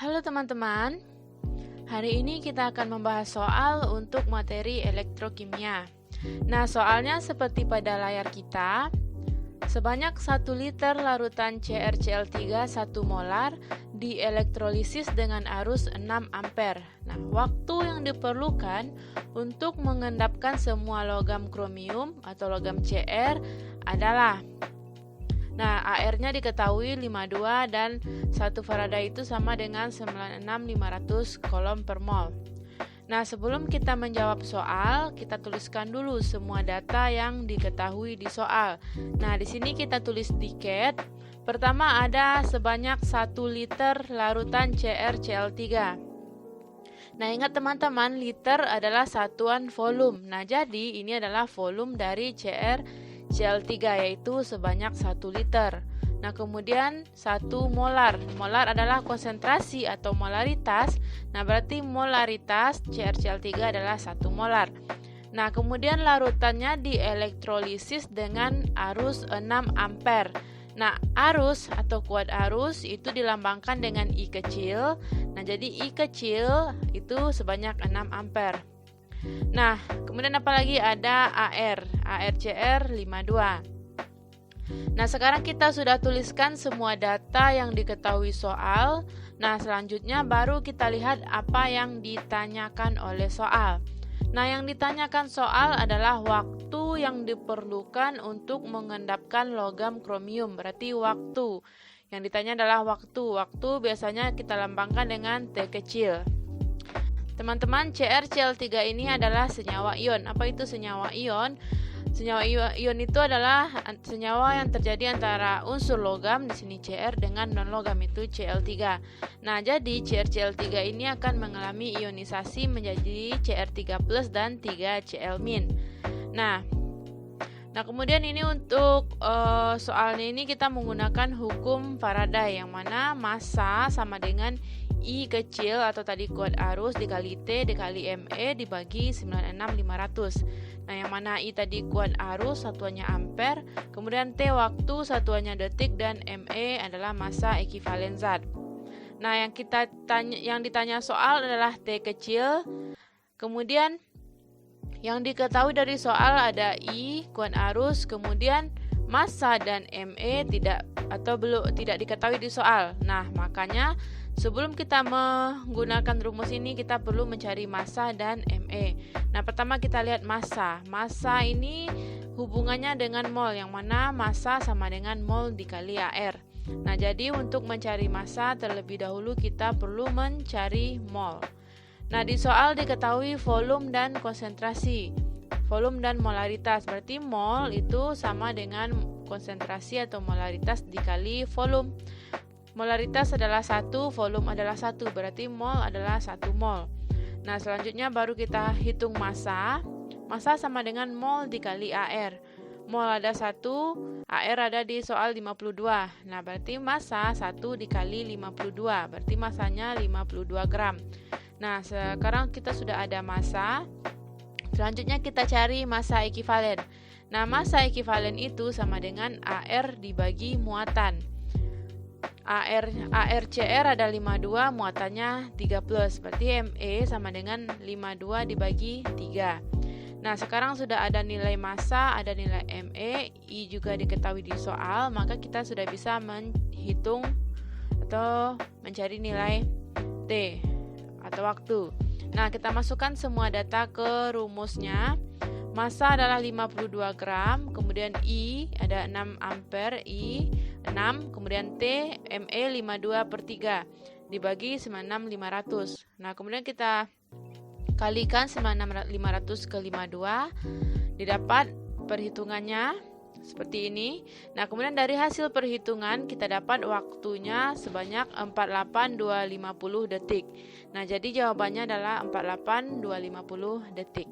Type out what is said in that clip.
Halo teman-teman, hari ini kita akan membahas soal untuk materi elektrokimia. Nah, soalnya seperti pada layar kita, sebanyak 1 liter larutan CrCl3 1 molar dielektrolisis dengan arus 6 ampere. Nah, waktu yang diperlukan untuk mengendapkan semua logam kromium atau logam Cr adalah AR-nya diketahui 52 dan 1 Faraday itu sama dengan 96.500 coulomb per mol. Nah, sebelum kita menjawab soal, kita tuliskan dulu semua data yang diketahui di soal. Nah, di sini kita tulis tiket. Pertama ada sebanyak 1 liter larutan CrCl3. Nah, ingat teman-teman, liter adalah satuan volume. Nah, jadi ini adalah volume dari CrCl3 yaitu sebanyak 1 liter. Nah, kemudian 1 molar. Molar adalah konsentrasi atau molaritas. Nah, berarti molaritas CrCl3 adalah 1 molar. Nah, kemudian larutannya dielektrolisis dengan arus 6 ampere. Nah, arus atau kuat arus itu dilambangkan dengan I kecil. Nah, jadi I kecil itu sebanyak 6 ampere. Nah, kemudian apalagi ada ARCR 52. Nah, sekarang kita sudah tuliskan semua data yang diketahui soal. Nah, selanjutnya baru kita lihat apa yang ditanyakan oleh soal. Nah, yang ditanyakan soal adalah waktu yang diperlukan untuk mengendapkan logam kromium. Berarti waktu. Yang ditanya adalah waktu. Waktu biasanya kita lambangkan dengan T kecil. Teman-teman, CrCl3 ini adalah senyawa ion. Apa itu senyawa ion? Senyawa ion itu adalah senyawa yang terjadi antara unsur logam, di sini Cr, dengan non-logam, itu Cl3. Nah, jadi CrCl3 ini akan mengalami ionisasi menjadi Cr3+ dan 3Cl-. Nah, kemudian ini untuk soalnya ini kita menggunakan hukum Faraday, yang mana massa sama dengan I kecil atau tadi kuat arus dikali T dikali Me dibagi 96.500. Nah, yang mana I tadi kuat arus satuannya ampere, kemudian T waktu satuannya detik, dan Me adalah massa ekivalen zat. Nah, yang ditanya soal adalah T kecil. Kemudian yang diketahui dari soal ada I kuat arus, kemudian massa dan Me tidak diketahui di soal. Nah, makanya sebelum kita menggunakan rumus ini, kita perlu mencari massa dan Me. Nah, pertama kita lihat massa. Massa ini hubungannya dengan mol, yang mana massa sama dengan mol dikali AR. Nah, jadi untuk mencari massa terlebih dahulu kita perlu mencari mol. Nah, di soal diketahui volume dan konsentrasi. Volume dan molaritas, berarti mol itu sama dengan konsentrasi atau molaritas dikali volume. Molaritas adalah 1, volume adalah 1, berarti mol adalah 1 mol. Nah, selanjutnya baru kita hitung massa. Massa sama dengan mol dikali AR. Mol ada 1, AR ada di soal 52. Nah, berarti massa 1 dikali 52, berarti massanya 52 gram. Nah, sekarang kita sudah ada massa. Selanjutnya kita cari massa ekivalen. Nah, massa ekivalen itu sama dengan AR dibagi muatan. ARCR ada 52, muatannya 3+, berarti Me sama dengan 52 dibagi 3. Nah, sekarang sudah ada nilai massa, ada nilai Me, I juga diketahui di soal, maka kita sudah bisa menghitung atau mencari nilai T atau waktu. Nah, kita masukkan semua data ke rumusnya. Massa adalah 52 gram, kemudian I ada 6 ampere, I 6, kemudian T, Me 52/3 dibagi 96.500. Nah, kemudian kita kalikan 96.500 ke 52, didapat perhitungannya seperti ini. Nah, kemudian dari hasil perhitungan kita dapat waktunya sebanyak 48250 detik. Nah, jadi jawabannya adalah 48250 detik.